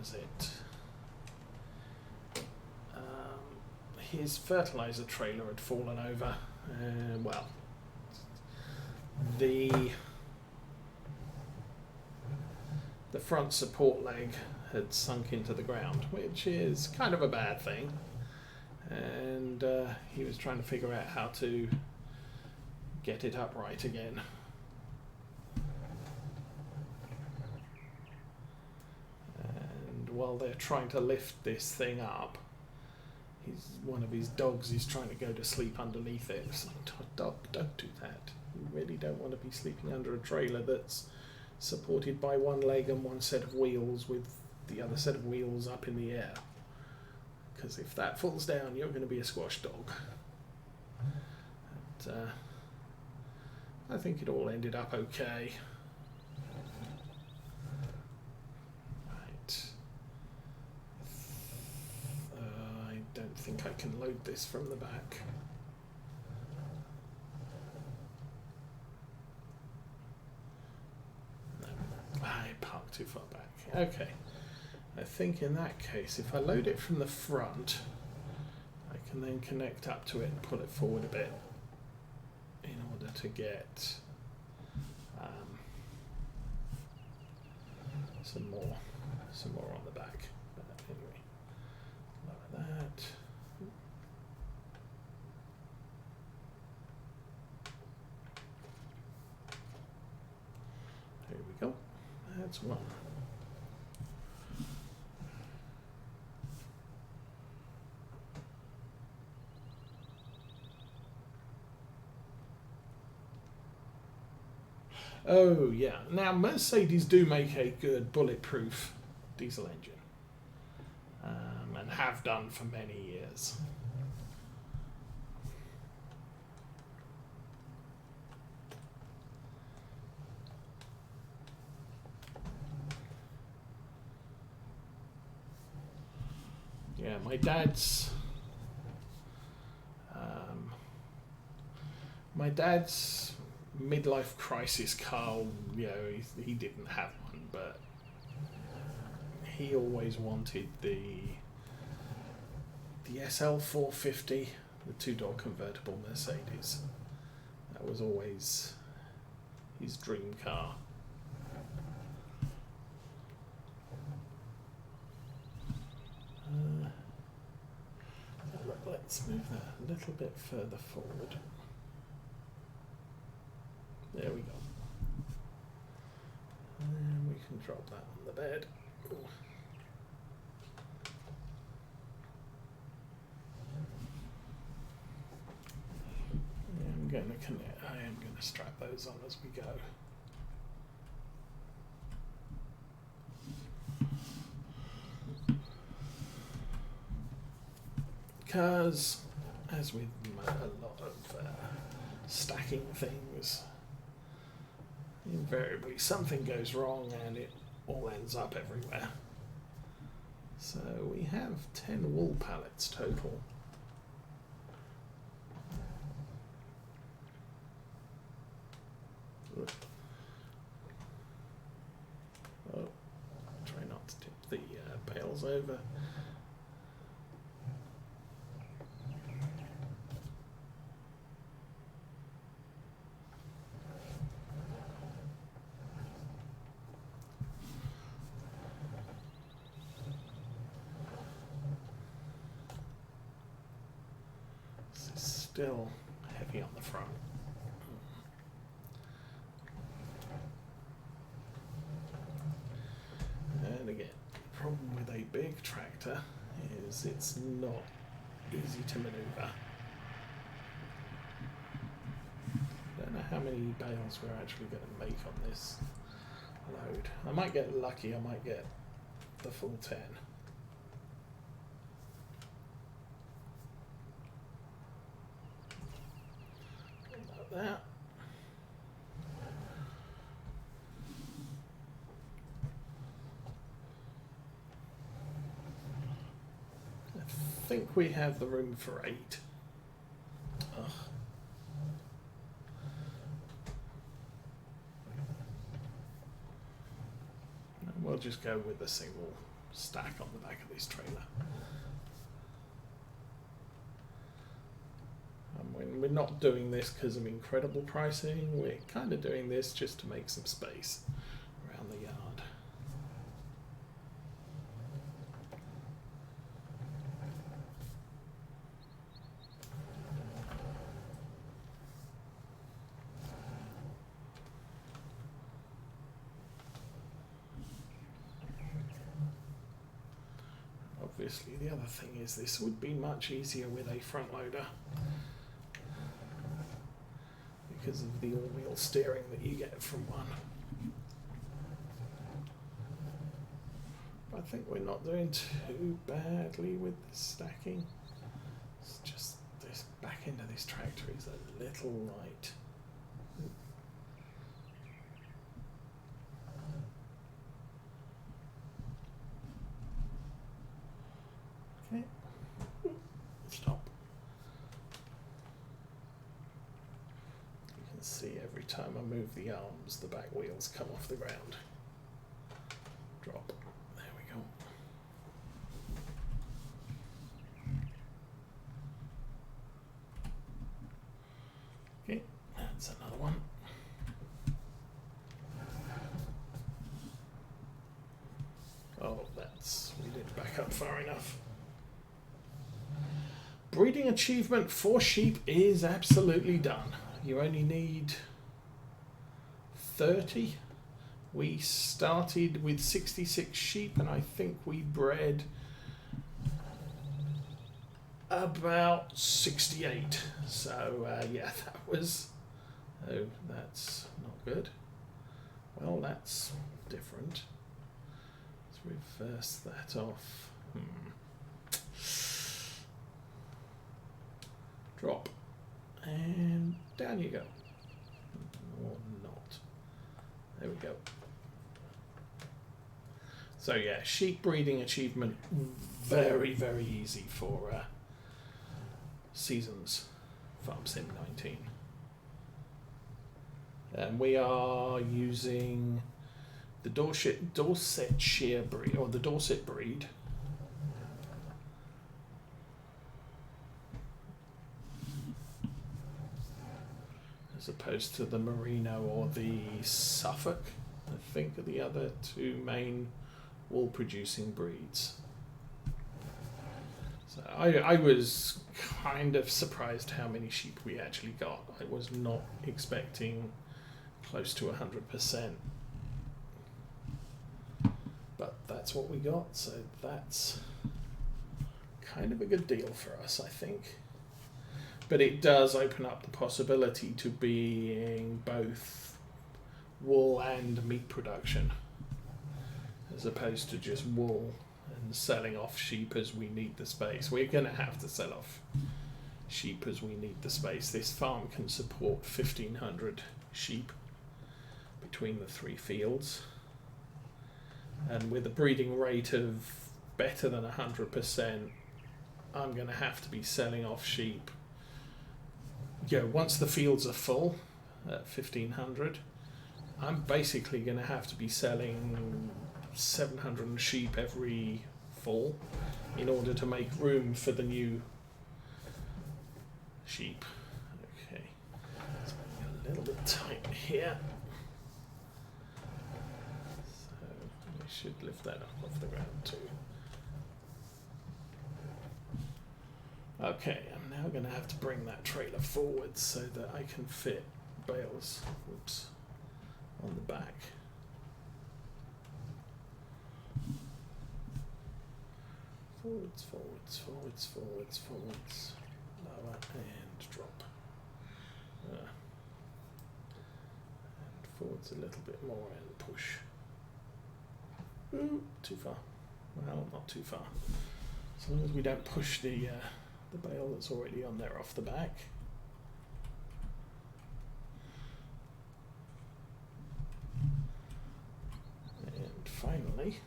was it? His fertilizer trailer had fallen over. Well, the front support leg had sunk into the ground, which is kind of a bad thing. And he was trying to figure out how to get it upright again. And while they're trying to lift this thing up, one of his dogs is trying to go to sleep underneath it. It's like, dog, don't do that. You really don't want to be sleeping under a trailer that's supported by one leg and one set of wheels with the other set of wheels up in the air. Because if that falls down, you're going to be a squash dog. And, I think it all ended up okay. Right. I don't think I can load this from the back. No, I parked too far back. Okay. I think in that case, if I load it from the front, I can then connect up to it and pull it forward a bit in order to get some more on the back. But anyway, lower that. There we go. That's one. Oh yeah, now Mercedes do make a good bulletproof diesel engine, and have done for many years. Yeah, my dad's midlife crisis car, you know, he didn't have one, but he always wanted the SL 450, the two-door convertible Mercedes. That was always his dream car. Let's move that a little bit further forward. There we go. And we can drop that on the bed. Ooh. I'm going to connect. I am going to strap those on as we go. Because, as with a lot of stacking things, invariably something goes wrong and it all ends up everywhere. So we have 10 wool pallets total. Oh, try not to tip the bales over. Still heavy on the front. And again, the problem with a big tractor is it's not easy to maneuver. Don't know how many bales we're actually going to make on this load. I might get lucky, I might get the full 10. That. I think we have the room for 8. Ugh. And we'll just go with the single stack on the back of this trailer. And we're not doing this because of incredible pricing, we're kind of doing this just to make some space around the yard. Obviously, the other thing is this would be much easier with a front loader because of the all-wheel steering that you get from one. I think we're not doing too badly with the stacking. It's just this back end of this tractor is a little light. Okay, stop. You can see every time I move the arms, the back wheels come off the ground. Drop. There we go. Okay, that's another one. Oh, we didn't back up far enough. Breeding achievement for sheep is absolutely done. You only need 30. We started with 66 sheep and I think we bred about 68. So yeah, that was, oh, that's not good. Well, that's different. Let's reverse that off. Drop. And down you go. Or not. There we go. So yeah, sheep breeding achievement, very, very easy for Seasons Farm Sim 19. And we are using the Dorsetshire breed, or the Dorset breed. As opposed to the Merino or the Suffolk, I think are the other two main wool producing breeds. So I was kind of surprised how many sheep we actually got. I was not expecting close to 100%. But that's what we got, so that's kind of a good deal for us, I think. But it does open up the possibility to being both wool and meat production, as opposed to just wool and selling off sheep as we need the space. We're going to have to sell off sheep as we need the space. This farm can support 1,500 sheep between the 3 fields. And with a breeding rate of better than 100%, I'm going to have to be selling off sheep. Yeah, once the fields are full at 1,500, I'm basically going to have to be selling 700 sheep every fall in order to make room for the new sheep. Okay, it's a little bit tight here. So we should lift that up off the ground too. Okay, I'm now going to have to bring that trailer forward so that I can fit bales, whoops, on the back. Forwards, forwards, forwards, forwards, forwards, lower and drop. And forwards a little bit more and push. Ooh, too far. Well, not too far. As long as we don't push the bale that's already on there off the back. And finally,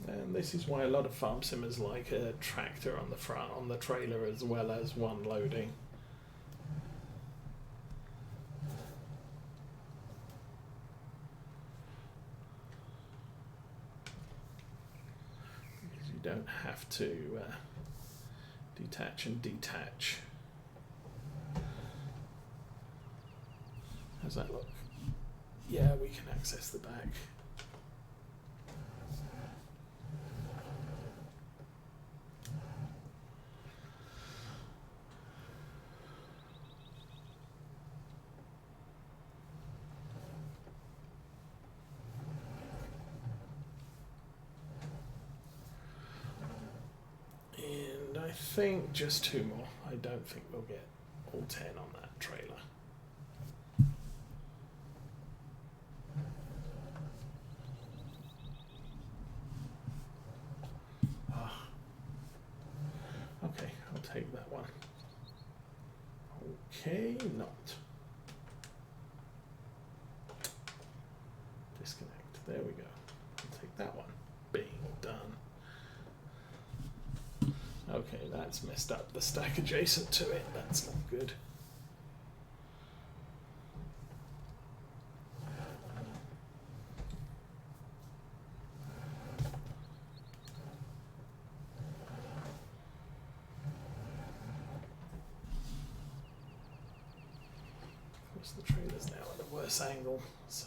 and this is why a lot of farm simmers like a tractor on the front, on the trailer, as well as one loading. don't have to detach and detach. How's that look? Yeah, we can access the back. And I think just 2 more. I don't think we'll get all 10 on that trailer. Okay, I'll take that one. Okay, not. Disconnect. There we go. I'll take that one. Being done. Okay, that's messed up the stack adjacent to it. That's not good. Of course, the trailer's now at a worse angle, so.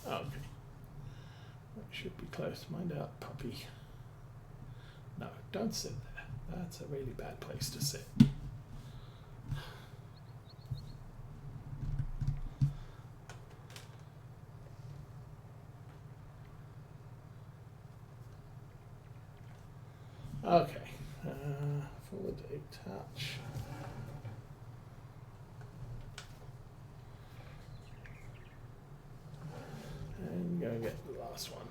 Okay. That should be close. Mind out, puppy. No, don't sit there. That's a really bad place to sit. Okay. Forward attach. And go get the last one.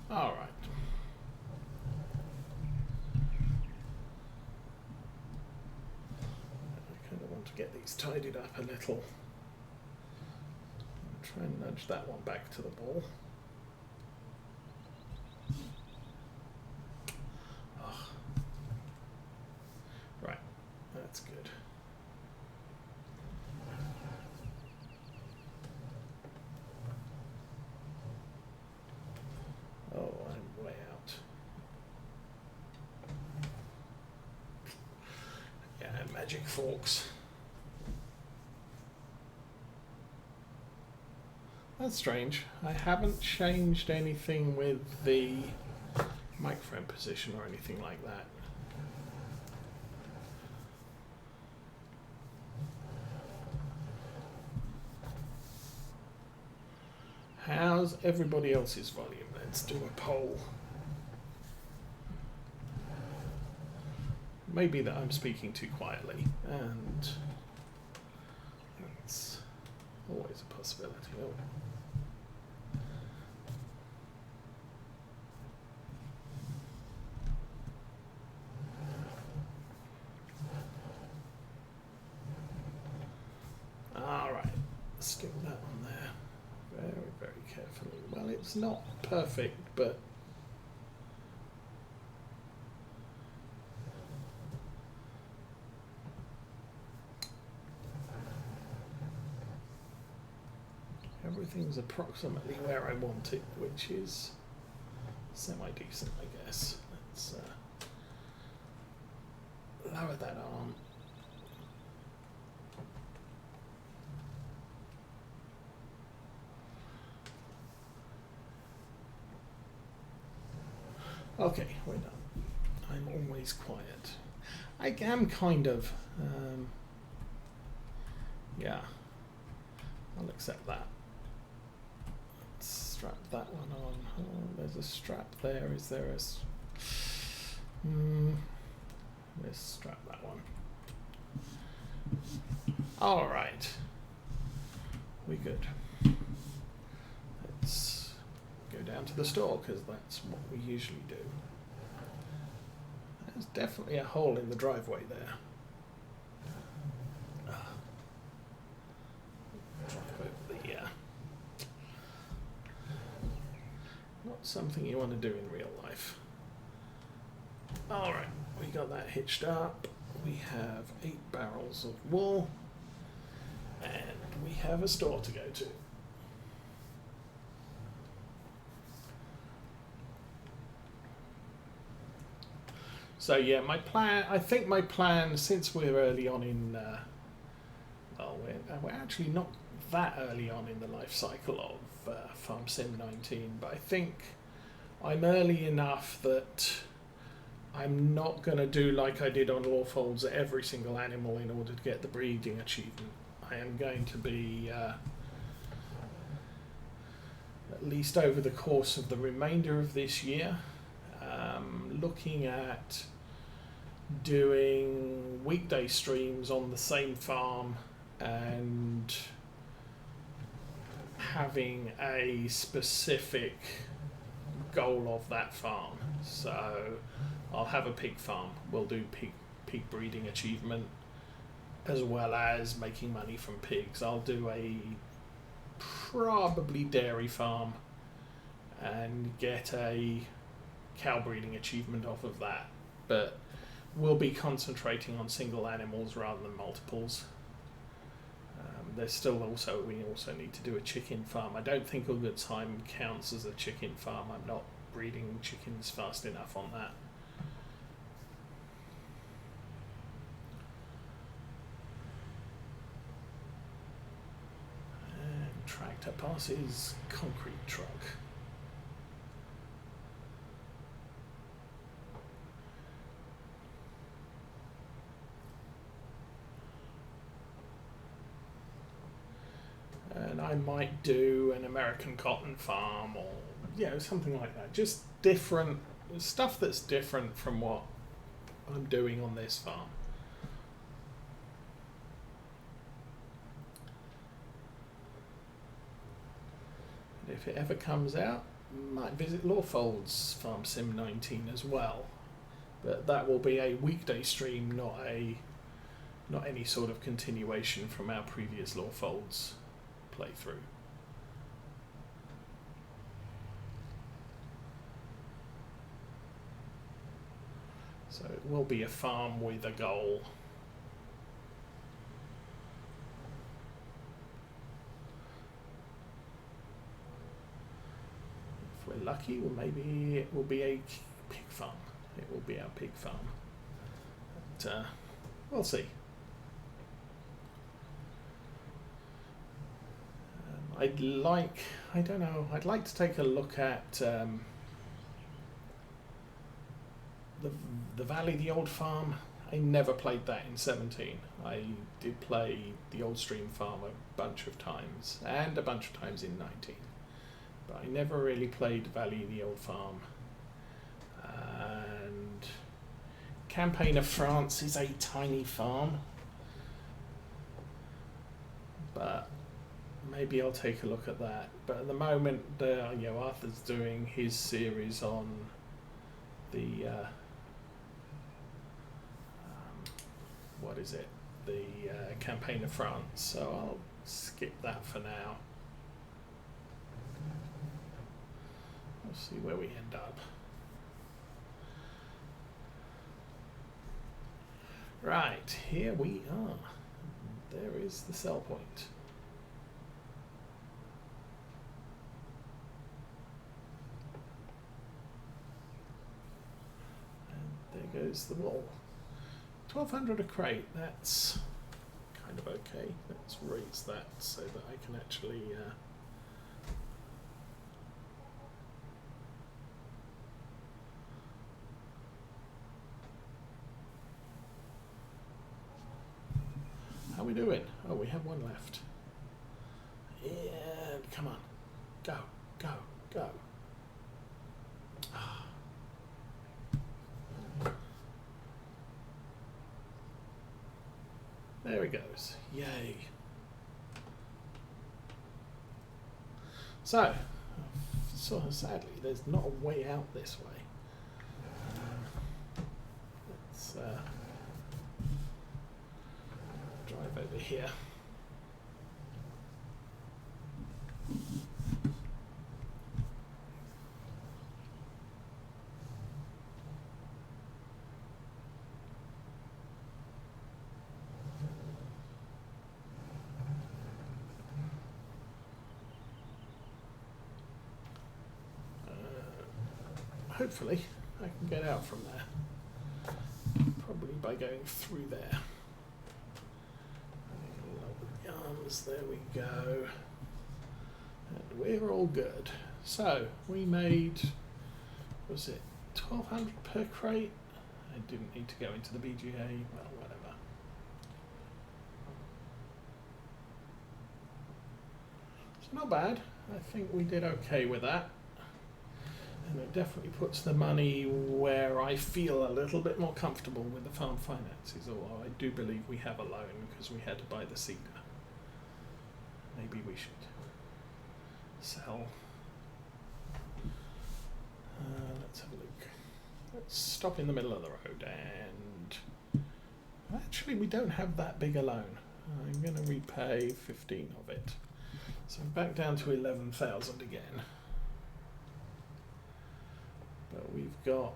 All right. I kind of want to get these tidied up a little. I'll try and nudge that one back to the ball. Oh. Right, that's good. Oh, I'm way out. Yeah, magic forks. That's strange. I haven't changed anything with the microphone position or anything like that. How's everybody else's volume? Let's do a poll. Maybe that I'm speaking too quietly, and that's always a possibility. Oh. All right, stick that on there very, very carefully. Well, it's not perfect, but everything's approximately where I want it, which is semi-decent, I guess. Let's lower that arm. Okay, we're done. I'm always quiet. I am kind of, yeah, I'll accept that. Let's strap that one on. Oh, there's a strap there. Is there a... let's strap that one. All right. We good. Let's go down down to the store, because that's what we usually do. There's definitely a hole in the driveway there. Drive over the not something you want to do in real life. Alright, we got that hitched up. We have 8 barrels of wool. And we have a store to go to. So yeah, I think my plan, since we're early on in, well, we're actually not that early on in the life cycle of Farm Sim 19, but I think I'm early enough that I'm not going to do like I did on Lawfolds every single animal in order to get the breeding achievement. I am going to be, at least over the course of the remainder of this year, looking at doing weekday streams on the same farm and having a specific goal of that farm. So I'll have a pig farm. We'll do pig breeding achievement, as well as making money from pigs. I'll do a probably dairy farm and get a cow breeding achievement off of that, but we'll be concentrating on single animals rather than multiples. There's still we also need to do a chicken farm. I don't think all the time counts as a chicken farm. I'm not breeding chickens fast enough on that. And tractor passes concrete truck. And I might do an American cotton farm, or something like that. Just different stuff that's different from what I'm doing on this farm. And if it ever comes out, I might visit Lawfolds Farm Sim 19 as well. But that will be a weekday stream, not any sort of continuation from our previous Lawfolds playthrough. So it will be a farm with a goal. If we're lucky, well, maybe it will be a pig farm. It will be our pig farm. But, we'll see. I'd like to take a look at the Valley, the old farm. I never played that in 17. I did play the old stream farm a bunch of times, and a bunch of times in 19. But I never really played Valley, the old farm. And Campaign of France is a tiny farm, but maybe I'll take a look at that. But at the moment, Arthur's doing his series on the what is it? The Campaign of France. So I'll skip that for now. We'll see where we end up. Right, here we are. There is the sell point. There goes the wall. 1200 a crate, that's kind of okay. Let's raise that so that I can actually how are we doing? Oh, we have one left. Yeah, come on. Go, go, go. There he goes. Yay. So, So sadly, there's not a way out this way. Let's drive over here. Hopefully I can get out from there, probably by going through there. Lovely arms, there we go, and we're all good. So we made, was it 1200 per crate? I didn't need to go into the BGA, well, whatever. It's not bad. I think we did okay with that. And it definitely puts the money where I feel a little bit more comfortable with the farm finances, although I do believe we have a loan because we had to buy the cedar. Maybe we should sell. Let's have a look. Let's stop in the middle of the road, and actually we don't have that big a loan. I'm going to repay 15 of it. So I'm back down to 11,000 again. But we've got,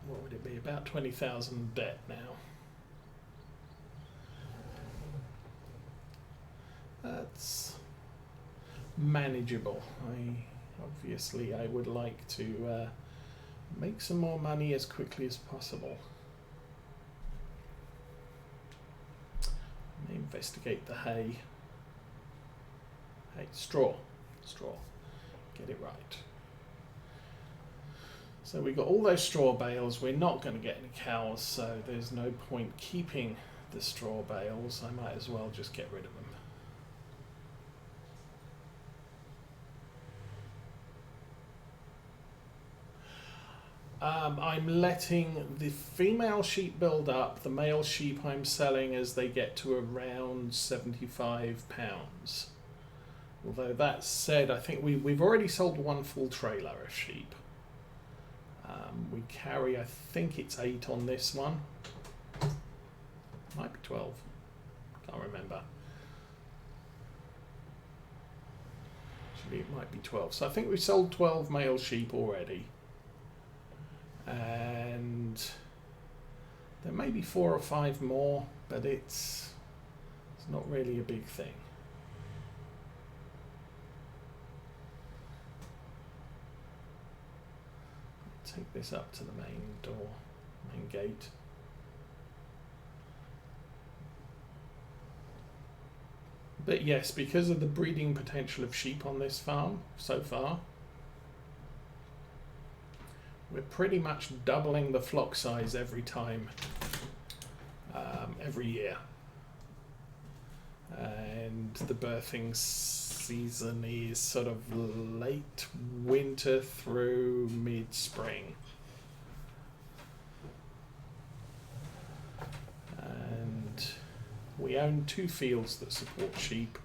what would it be, about 20,000 debt now. That's manageable. Obviously I would like to make some more money as quickly as possible. Investigate the hay. Hey, straw. Get it right. So we've got all those straw bales. We're not going to get any cows, so there's no point keeping the straw bales. I might as well just get rid of them. I'm letting the female sheep build up. The male sheep I'm selling as they get to around 75 pounds. Although that said, I think we've already sold one full trailer of sheep. We carry, I think it's 8 on this one. Might be 12. Can't remember. Actually, it might be 12. So I think we've sold 12 male sheep already. And there may be 4 or 5 more, but it's not really a big thing. Take this up to the main door, main gate. But yes, because of the breeding potential of sheep on this farm so far, we're pretty much doubling the flock size every time, every year. And the birthing season is sort of late winter through mid-spring. And we own 2 fields that support sheep,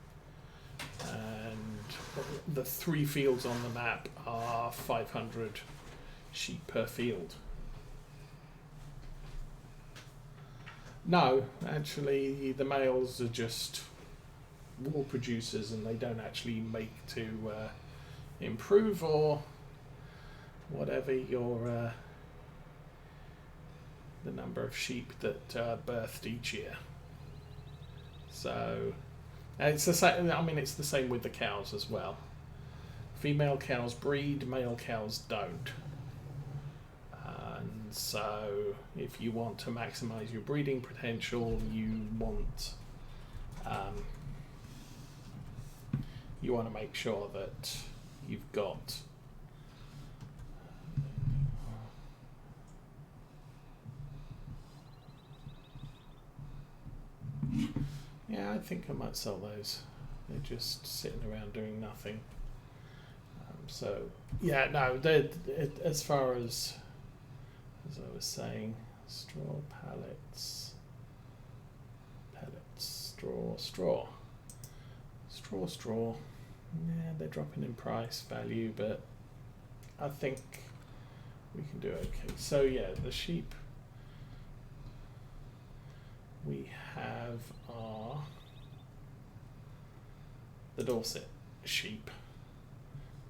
and the 3 fields on the map are 500 sheep per field. No, actually the males are just wool producers and they don't actually make to improve or whatever your the number of sheep that birthed each year. So it's the same. I mean, it's the same with the cows as well. Female cows breed, male cows don't. And so if you want to maximize your breeding potential, you want to make sure that you've got yeah, I think I might sell those. They're just sitting around doing nothing. So yeah, no, as far as I was saying, straw pallets, straw. Yeah, they're dropping in price value, but I think we can do okay. So yeah, the sheep we have are the Dorset sheep.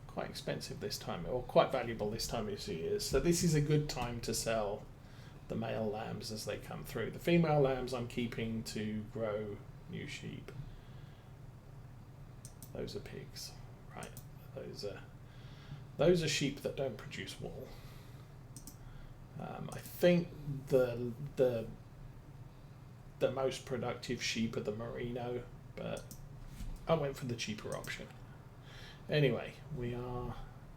Quite expensive this time, or quite valuable this time of year. So this is a good time to sell the male lambs as they come through. The female lambs I'm keeping to grow new sheep. Those are pigs, right? Those are sheep that don't produce wool. I think the most productive sheep are the merino, but I went for the cheaper option. Anyway, we are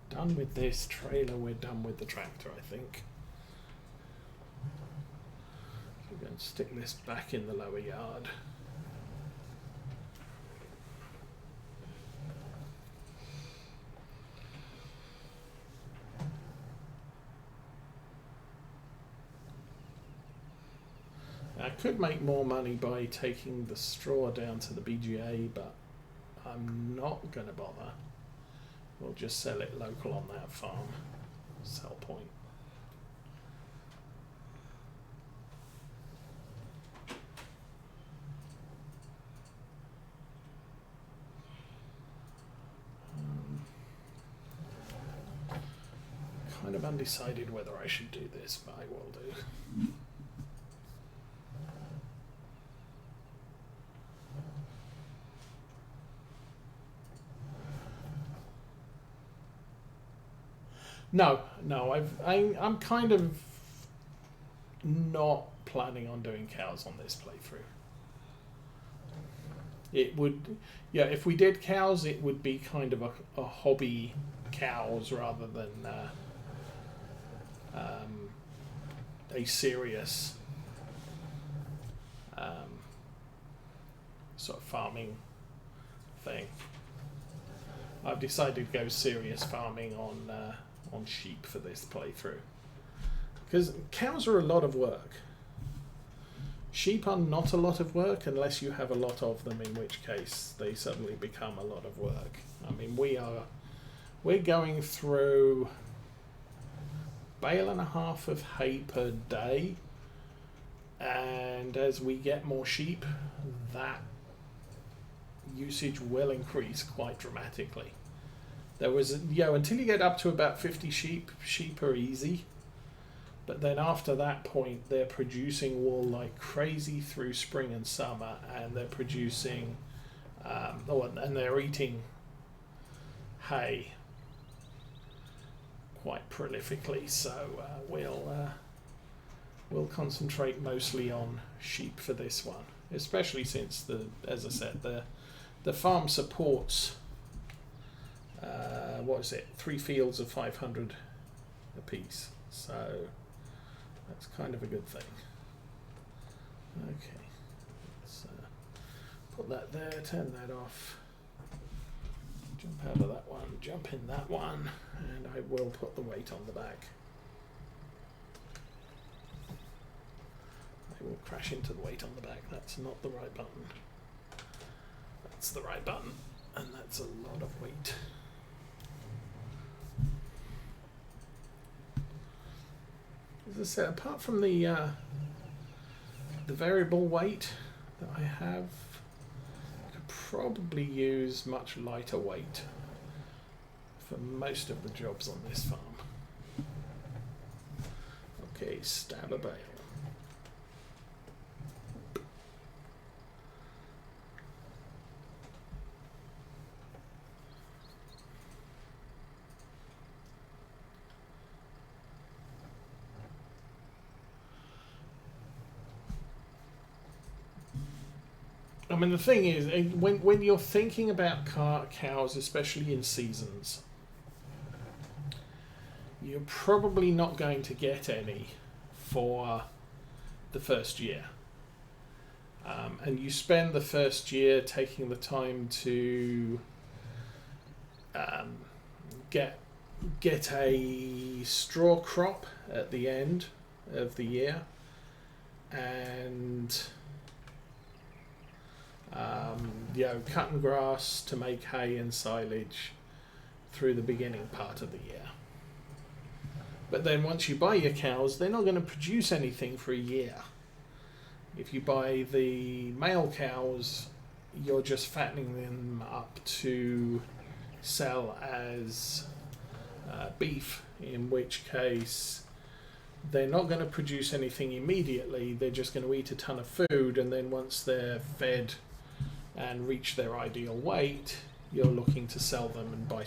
done with this trailer. We're done with the tractor, I think. So we're going to stick this back in the lower yard. I could make more money by taking the straw down to the BGA, but I'm not going to bother. We'll just sell it local on that farm. Sell point. Kind of undecided whether I should do this, but I will do. No, I'm kind of not planning on doing cows on this playthrough. It would, yeah, if we did cows, it would be kind of a hobby cows rather than a serious sort of farming thing. I've decided to go serious farming on sheep for this playthrough, because cows are a lot of work. Sheep are not a lot of work unless you have a lot of them, in which case they suddenly become a lot of work. I mean, we're going through a bale and a half of hay per day, and as we get more sheep, that usage will increase quite dramatically. There was, until you get up to about 50 sheep are easy. But then after that point, they're producing wool like crazy through spring and summer, and they're producing, and they're eating hay quite prolifically. So we'll concentrate mostly on sheep for this one, especially since as I said, the farm supports. 3 fields of 500 apiece, so that's kind of a good thing. Okay, let's put that there, turn that off, jump out of that one, jump in that one, and I will put the weight on the back. I will crash into the weight on the back. That's not the right button. That's the right button, and that's a lot of weight. As I said, apart from the variable weight that I have, I could probably use much lighter weight for most of the jobs on this farm. Okay, stab a bale. I mean, the thing is, when you're thinking about cows, especially in seasons, you're probably not going to get any for the first year. And you spend the first year taking the time to get a straw crop at the end of the year, and cutting grass to make hay and silage through the beginning part of the year. But then once you buy your cows, they're not going to produce anything for a year. If you buy the male cows, you're just fattening them up to sell as beef, in which case they're not going to produce anything immediately. They're just going to eat a ton of food, and then once they're fed and reach their ideal weight, you're looking to sell them and buy